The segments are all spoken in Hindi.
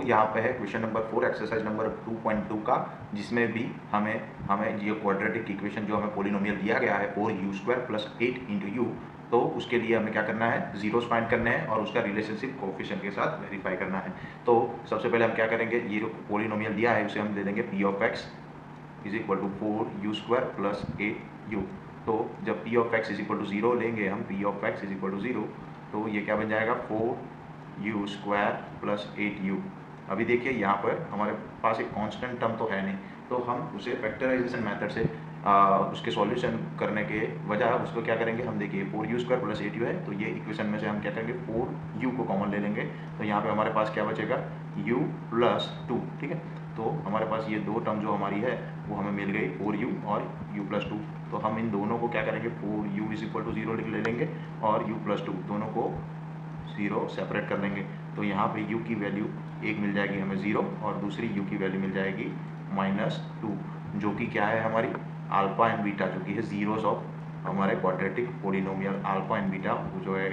यहाँ पे है क्वेश्चन नंबर 4 एक्सरसाइज नंबर 2.2 का, जिसमें भी हमें हमें ये क्वाड्रेटिक इक्वेशन जो हमें पोलिनोमियल दिया गया है 4u² प्लस 8 इंटू यू, तो उसके लिए हमें क्या करना है, जीरोस फाइंड करने हैं और उसका रिलेशनशिप कोफिशिएंट के साथ वेरीफाई करना है। तो सबसे पहले हम क्या करेंगे, ये जो पोलिनोमियल दिया है उसे हम दे देंगे p of x is equal to 4u² plus 8u। तो जब p of x is equal to 0 लेंगे हम, p of x is equal to 0, तो ये क्या बन जाएगा 4u² प्लस 8u। अभी देखिए यहाँ पर हमारे पास एक कांस्टेंट टर्म तो है नहीं, तो हम उसे फैक्टराइजेशन मेथड से उसके सॉल्यूशन करने के बजाय उसको क्या करेंगे, हम देखिए 4u² प्लस 8u है, तो ये इक्वेशन में से हम क्या करेंगे 4u को कॉमन ले लेंगे, तो यहाँ पे हमारे पास क्या बचेगा u प्लस 2। ठीक है, तो हमारे पास ये दो टर्म जो हमारी है वो हमें मिल गई 4u और u प्लस 2। तो हम इन दोनों को क्या करेंगे 4u इज इक्वल टू 0 लिख ले लेंगे और u प्लस 2 दोनों को 0 सेपरेट कर लेंगे। तो यहाँ पे u की वैल्यू एक मिल जाएगी हमें 0 और दूसरी u की वैल्यू मिल जाएगी -2, जो कि क्या है हमारी अल्फा एंड बीटा, जो कि है जीरोस ऑफ हमारे quadratic polynomial alpha and beta, वो जो है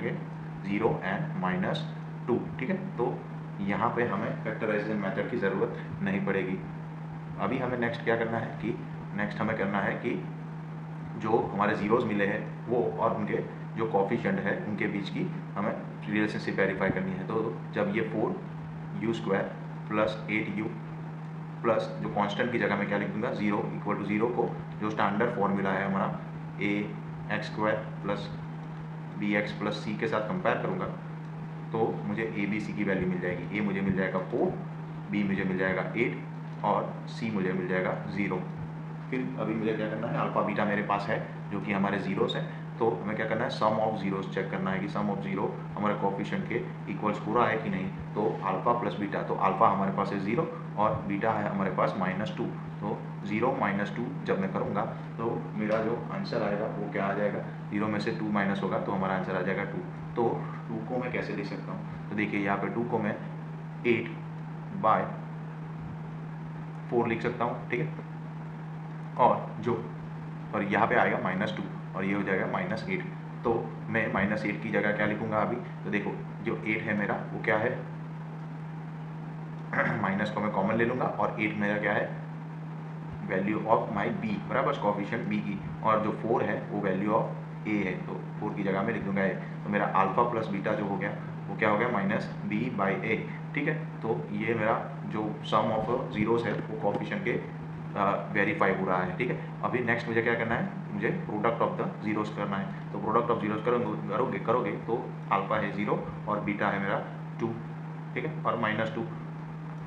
0 एंड -2। ठीक है, तो यहाँ पे हमें फैक्टराइजेशन मेथड की ज़रूरत नहीं पड़ेगी। अभी हमें नेक्स्ट क्या करना है कि नेक्स्ट हमें करना है कि जो हमारे जीरोस मिले हैं वो और उनके जो कॉफिशिएंट है उनके बीच की हमें रिलेशनशिप वेरीफाई करनी है। तो जब ये 4u² प्लस 8u प्लस जो कांस्टेंट की जगह में क्या लिख दूंगा 0 इक्वल टू 0 को, जो स्टैंडर्ड फॉर्मूला है हमारा ax² plus bx plus c के साथ कंपेयर करूंगा, तो मुझे ए बी सी की वैल्यू मिल जाएगी। a मुझे मिल जाएगा 4, b मुझे मिल जाएगा 8 और c मुझे मिल जाएगा 0। फिर अभी मुझे क्या करना है, अल्फा बीटा मेरे पास है जो कि हमारे जीरोस है, तो हमें क्या करना है सम ऑफ जीरोस चेक करना है कि सम ऑफ जीरो हमारे कोफिशिएंट के इक्वल्स पूरा है कि नहीं। तो अल्फा प्लस बीटा, तो अल्फा हमारे पास है 0 और बीटा है हमारे पास -2। तो 0 -2 जब मैं करूँगा तो मेरा जो आंसर आएगा वो क्या आ जाएगा, 0 में से 2 माइनस होगा तो हमारा आंसर आ जाएगा 2। तो 2 को मैं कैसे लिख सकता हूँ, तो देखिए यहाँ पे 2 को मैं 8/4 लिख सकता हूँ। ठीक है, और यहाँ पे आएगा -2 और ये हो जाएगा -8। तो मैं -8 की जगह क्या लिखूंगा अभी, तो देखो जो 8 है मेरा वो क्या है माइनस को मैं कॉमन ले लूँगा और 8 मेरा क्या है वैल्यू ऑफ माई बी बराबर कॉफिशिएंट बी की, और जो 4 है वो वैल्यू ऑफ ए है, तो 4 की जगह में लिख दूंगा ए। तो मेरा अल्फा प्लस बीटा जो हो गया वो क्या हो गया -b/a। ठीक है, तो ये मेरा जो सम ऑफ जीरोस है वो कॉफिशिएंट के वेरीफाई हो रहा है। ठीक है, अभी नेक्स्ट मुझे क्या करना है, मुझे प्रोडक्ट ऑफ द जीरोस करना है। तो प्रोडक्ट ऑफ जीरोस करोगे तो अल्फा है 0 और बीटा है मेरा 2। ठीक है, और -2,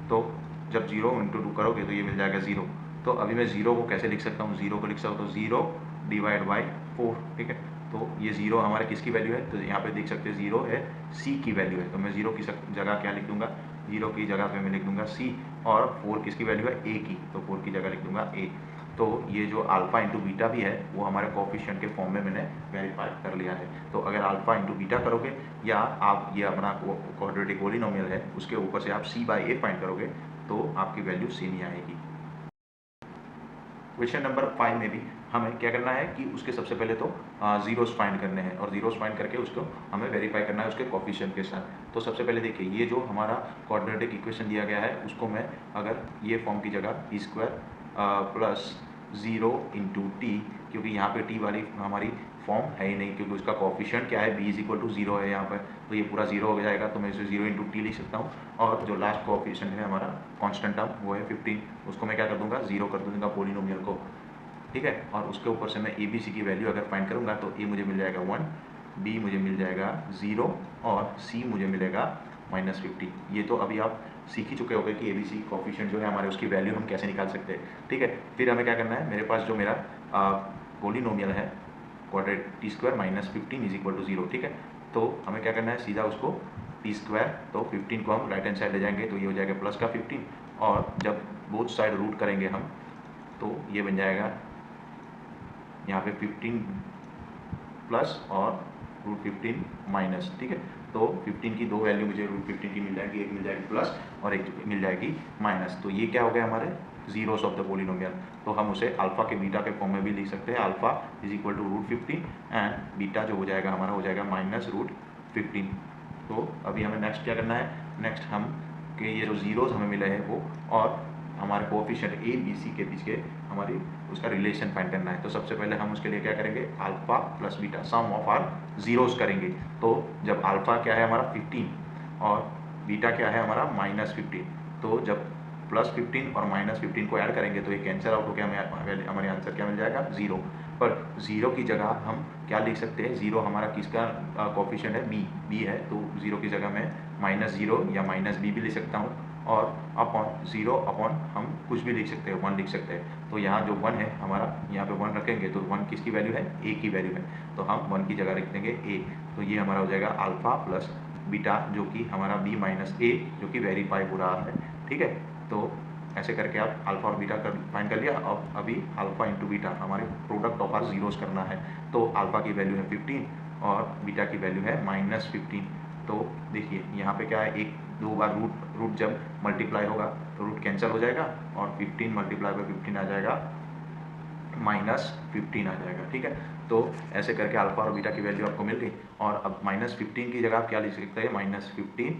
तो जब 0 × 2 करोगे तो ये मिल जाएगा 0। तो अभी मैं 0 को कैसे लिख सकता हूँ, 0 को लिख सकता हूँ 0 डिवाइड बाई 4। ठीक है, तो ये 0 हमारे किसकी वैल्यू है, तो यहाँ पे देख सकते हैं 0 है c की वैल्यू है, तो मैं 0 की जगह क्या लिख दूंगा, 0 की जगह पे मैं लिख दूंगा c, और 4 किसकी वैल्यू है a की, तो 4 की जगह लिख दूंगा a। तो ये जो अल्फा इंटू बीटा भी है वो हमारे कोफिशिएंट के फॉर्म में मैंने वेरीफाई कर लिया है। तो अगर अल्फा इंटू बीटा करोगे या आप ये अपना क्वाड्रेटिक पोलिनोमियल है उसके ऊपर से आप c/a फाइंड करोगे तो आपकी वैल्यू सेम ही आएगी। क्वेश्चन नंबर 5 में भी हमें क्या करना है कि उसके सबसे पहले तो जीरोस फाइंड करने हैं और जीरोस फाइंड करके उसको हमें वेरीफाई करना है उसके कोफिशिएंट के साथ। तो सबसे पहले देखिए ये जो हमारा क्वाड्रेटिक इक्वेशन दिया गया है उसको मैं अगर ये फॉर्म की जगह p² प्लस 0 × t, क्योंकि यहाँ पे t वाली हमारी फॉर्म है ही नहीं क्योंकि उसका कोफिशिएंट क्या है b = 0 है यहाँ पर, तो ये पूरा 0 हो जाएगा, तो मैं इसे 0 × t लिख सकता हूँ। और जो लास्ट कोफिशिएंट है हमारा कांस्टेंट टर्म वो है 15, उसको मैं क्या कर दूंगा 0 कर दूंगा पोलिनोमियल को। ठीक है, और उसके ऊपर से मैं ABC की वैल्यू अगर फाइंड करूंगा तो A मुझे मिल जाएगा 1, B मुझे मिल जाएगा 0 और C मुझे मिलेगा -50। ये तो अभी आप सीख ही चुके होंगे कि ABC कोफिशिएंट जो है हमारे उसकी वैल्यू हम कैसे निकाल सकते हैं। ठीक है, फिर हमें क्या करना है, मेरे पास जो मेरा पोलिनोमियल है क्वाड्रेट t² -15 = 0। ठीक है, तो हमें क्या करना है सीधा उसको t², तो 15 को हम राइट हैंड साइड ले जाएंगे तो ये हो जाएगा प्लस का 15, और जब बोथ साइड रूट करेंगे हम तो ये बन जाएगा यहाँ पे 15 प्लस और √15 माइनस। ठीक है, तो 15 की दो वैल्यू मुझे √15 की मिल जाएगी, एक मिल जाएगी प्लस और एक मिल जाएगी माइनस। तो ये क्या हो गया हमारे जीरोस ऑफ द पोलिनोमियल। तो हम उसे अल्फा के बीटा के फॉर्म में भी लिख सकते हैं, अल्फा = √15 एंड बीटा जो हो जाएगा हमारा हो जाएगा -√15। तो अभी हमें नेक्स्ट क्या करना है, नेक्स्ट हम के ये जो जीरोज हमें मिले हैं वो, और हमारे कोएफिशिएंट ए बी सी के बीच के हमारी उसका रिलेशन फाइंड करना है। तो सबसे पहले हम उसके लिए क्या करेंगे, alpha plus beta sum of our zeros करेंगे। तो जब अल्फा क्या है हमारा 15 और बीटा क्या है हमारा -15, तो जब +15 और -15 को ऐड करेंगे तो ये कैंसिल आउट होकर हमारे आंसर क्या मिल जाएगा, 0। पर 0 की जगह हम क्या लिख सकते हैं, 0 हमारा किसका कोएफिशिएंट है, बी है, तो 0 की जगह मैं -0 या -b भी लिख सकता हूँ, और अपॉन 0 अपॉन हम कुछ भी लिख सकते हैं, 1 लिख सकते हैं। तो यहाँ जो 1 है हमारा, यहाँ पे 1 रखेंगे तो 1 किसकी वैल्यू है, a की वैल्यू है, तो हम 1 की जगह लिख देंगे a। तो ये हमारा हो जाएगा अल्फा प्लस बीटा जो कि हमारा b माइनस a जो कि वेरीफाई हो रहा है, ठीक है। तो ऐसे करके आप अल्फा और बीटा कर फाइंड कर लिया। अब अभी अल्फा इंटू बीटा हमारे प्रोडक्ट ऑफ आर जीरोस करना है। तो अल्फा की वैल्यू है 15 और बीटा की वैल्यू है -15। तो देखिए यहाँ पे क्या है, एक दो बार रूट जब मल्टीप्लाई होगा तो रूट कैंसिल हो जाएगा और 15 मल्टीप्लाई बाई 15 आ जाएगा -15 आ जाएगा, ठीक है। तो ऐसे करके अल्फा और बीटा की वैल्यू आपको मिल गई। और अब -15 की जगह आप क्या लिख सकते हैं, -15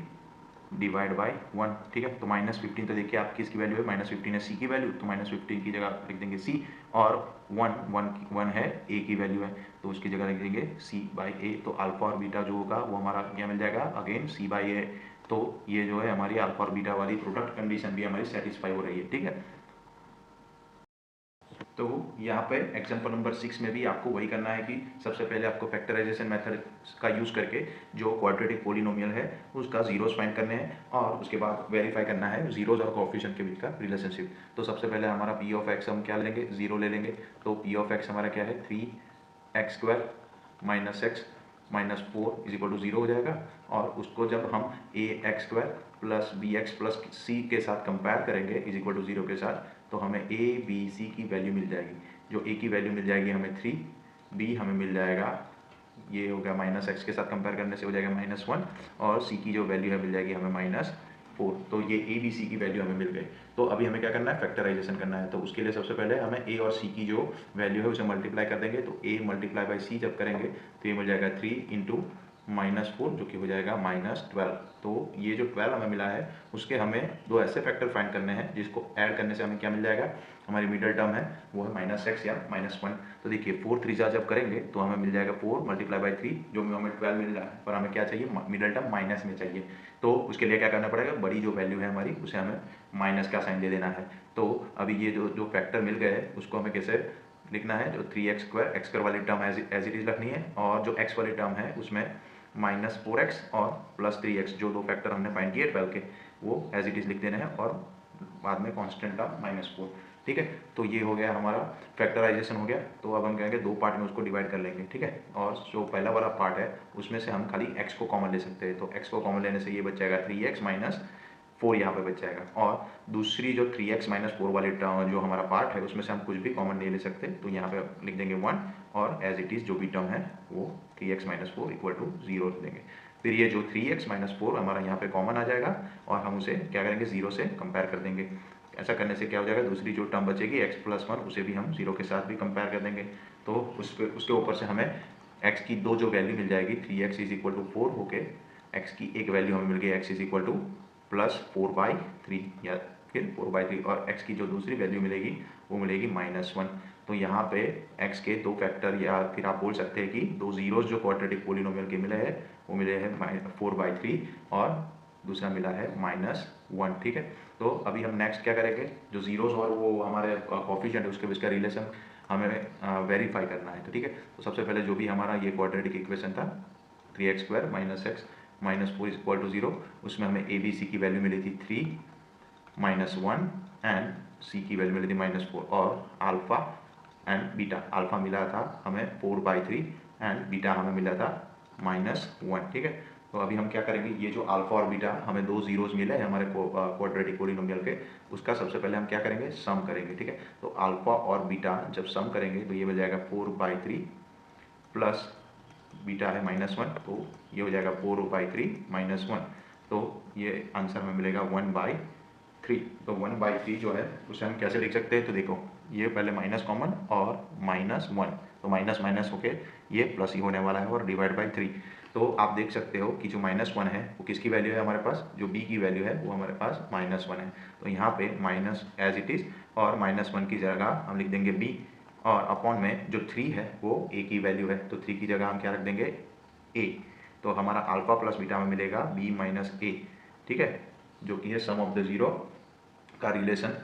डिवाइड बाई 1, ठीक है। तो -15 तो देखिए आप किसकी वैल्यू है, -15 है सी की वैल्यू, तो -15 की जगह आप लिख देंगे सी, और 1 है ए की वैल्यू है तो उसकी जगह लिख देंगे सी बाई ए। तो अल्फा और बीटा जो होगा वो हमारा क्या मिल जाएगा, अगेन सी बाई ए। तो ये जो है हमारी अल्फा और बीटा वाली प्रोडक्ट कंडीशन भी हमारी सेटिस्फाई हो रही है, ठीक है। तो यहाँ पे एग्जाम्पल नंबर 6 में भी आपको वही करना है कि सबसे पहले आपको फैक्टराइजेशन मेथड का यूज़ करके जो क्वाड्रेटिक पोलिनोमियल है उसका जीरोस फाइंड करने हैं, और उसके बाद वेरीफाई करना है जीरोस और कोएफिशिएंट के बीच का रिलेशनशिप। तो सबसे पहले हमारा पी ऑफ एक्स हम क्या लेंगे, 0 ले लेंगे। तो पी ऑफ एक्स हमारा क्या है, 3x² - x - 4 = 0 हो जाएगा। और उसको जब हम ax² + bx + c के साथ कंपेयर करेंगे = 0 के साथ, तो हमें a b c की वैल्यू मिल जाएगी। जो a की वैल्यू मिल जाएगी हमें 3, b हमें मिल जाएगा, ये हो गया -x के साथ कंपेयर करने से हो जाएगा -1, और c की जो वैल्यू है मिल जाएगी हमें -4। तो ये a b c की वैल्यू हमें मिल गई। तो अभी हमें क्या करना है, फैक्टराइजेशन करना है। तो उसके लिए सबसे पहले हमें a और c की जो वैल्यू है उसे मल्टीप्लाई कर देंगे। तो a मल्टीप्लाई बाई c जब करेंगे तो ये मिल जाएगा 3 × -4 जो कि हो जाएगा -12। तो ये जो 12 हमें मिला है उसके हमें दो ऐसे फैक्टर फाइंड करने हैं जिसको ऐड करने से हमें क्या मिल जाएगा, हमारी मिडल टर्म है वो है -x या -1। तो देखिए 4 3 जब करेंगे तो हमें मिल जाएगा 4 × 3 जो हमें 12 मिल रहा है, पर हमें क्या चाहिए, मिडल टर्म माइनस में चाहिए। तो उसके लिए क्या करना पड़ेगा, बड़ी जो वैल्यू है हमारी उसे हमें माइनस का साइन दे देना है। तो अभी ये जो फैक्टर मिल गए उसको हमें कैसे लिखना है, जो 3x² x² वाली टर्म एज इट इज रखनी है, और जो x वाली टर्म है उसमें -4x और +3x जो दो फैक्टर हमने फाइंड किए 12 के वो एज इट इज लिख देने हैं, और बाद में कांस्टेंट टर्म -4, ठीक है। तो ये हो गया हमारा फैक्टराइजेशन हो गया। तो अब हम कहेंगे दो पार्ट में उसको डिवाइड कर लेंगे, ठीक है। और जो पहला वाला पार्ट है उसमें से हम खाली x को कॉमन ले सकते हैं। तो x को कॉमन लेने से ये बच जाएगा 3x - 4 यहाँ पे बच जाएगा। और दूसरी जो 3x - 4 वाली टर्म जो हमारा पार्ट है उसमें से हम कुछ भी कॉमन नहीं ले सकते, तो यहाँ पे लिख देंगे 1, और एज इट इज़ जो भी टर्म है वो 3x - 4 = 0 लिख देंगे। फिर ये जो 3x - 4 हमारा यहाँ पे कॉमन आ जाएगा, और हम उसे क्या करेंगे, 0 से कंपेयर कर देंगे। ऐसा करने से क्या हो जाएगा, दूसरी जो टर्म बचेगी x + 1 उसे भी हम 0 के साथ भी कंपेयर कर देंगे। तो उसके ऊपर से हमें x की दो जो वैल्यू मिल जाएगी, 3x = 4 होके x की एक वैल्यू हमें मिल गई, x = +4/3 या फिर 4/3, और x की जो दूसरी वैल्यू मिलेगी वो मिलेगी -1। तो यहाँ पे x के दो फैक्टर, या फिर आप बोल सकते हैं कि दो जीरोस जो क्वाड्रेटिक पोलिनोमियल के मिले हैं वो मिले हैं 4/3 और दूसरा मिला है -1, ठीक है। तो अभी हम नेक्स्ट क्या करेंगे, जो जीरोस और वो हमारे कोएफिशिएंट है उसके बीच का रिलेशन हमें वेरीफाई करना है, तो ठीक है। तो सबसे पहले जो भी हमारा ये क्वाड्रेटिक इक्वेशन था 3x² - x - 4 = 0, उसमें हमें a b c की वैल्यू मिली थी 3 -1 एंड c की वैल्यू मिली थी -4, और अल्फा एंड बीटा, अल्फा मिला था हमें 4/3 एंड बीटा हमें मिला था -1, ठीक है। तो अभी हम क्या करेंगे, ये जो अल्फा और बीटा हमें दो जीरोस मिले हैं हमारे क्वाड्रेटिक पोलिनोमियल के, उसका सबसे पहले हम क्या करेंगे, सम करेंगे, ठीक है। तो अल्फा और बीटा जब सम करेंगे तो ये मिल जाएगा 4/3 प्लस बीटा है -1, तो ये हो जाएगा 4/3 -1, तो ये आंसर हमें मिलेगा 1/3। तो 1/3 जो है उसे हम कैसे लिख सकते हैं, तो देखो ये पहले माइनस कॉमन और -1, तो माइनस माइनस होके ये प्लस ही होने वाला है, और डिवाइड बाई 3। तो आप देख सकते हो कि जो -1 है वो किसकी वैल्यू है हमारे पास, जो b की वैल्यू है वो हमारे पास -1 है। तो यहाँ पे माइनस एज इट इज़ और -1 की जगह हम लिख देंगे b, और अपॉन में जो 3 है वो a की वैल्यू है, तो 3 की जगह हम क्या रख देंगे a। तो हमारा अल्फा प्लस बीटा में मिलेगा b माइनस a, ठीक है, जो कि है सम ऑफ द जीरो का रिलेशन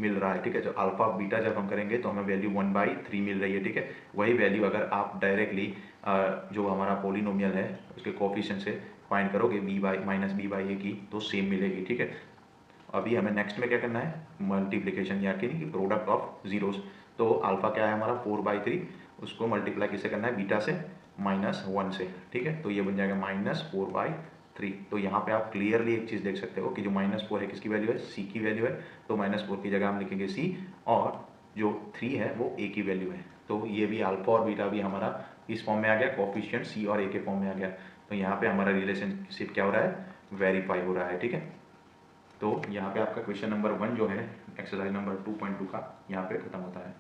मिल रहा है, ठीक है। जो अल्फा बीटा जब हम करेंगे तो हमें वैल्यू 1/3 मिल रही है, ठीक है। वही वैल्यू अगर आप डायरेक्टली जो हमारा पोलिनोमियल है उसके कोफिशिएंट से फाइंड करोगे b/a की, तो सेम मिलेगी, ठीक है। अभी हमें नेक्स्ट में क्या करना है, मल्टीप्लिकेशन यानी कि प्रोडक्ट ऑफ जीरोस। तो अल्फा क्या है हमारा 4/3, उसको मल्टीप्लाई किससे करना है, बीटा से -1 से, ठीक है। तो ये बन जाएगा -4/3। तो यहाँ पे आप क्लियरली एक चीज़ देख सकते हो कि जो -4 है किसकी वैल्यू है, c की वैल्यू है। तो -4 की जगह हम लिखेंगे c, और जो 3 है वो a की वैल्यू है। तो ये भी अल्फा और बीटा भी हमारा इस फॉर्म में आ गया, कोफिशिएंट c और a के फॉर्म में आ गया। तो यहाँ पे हमारा रिलेशनशिप क्या हो रहा है, वेरीफाई हो रहा है, ठीक है। तो यहाँ पे आपका क्वेश्चन नंबर 1 जो है एक्सरसाइज नंबर 2.2 का यहाँ पे खत्म होता है।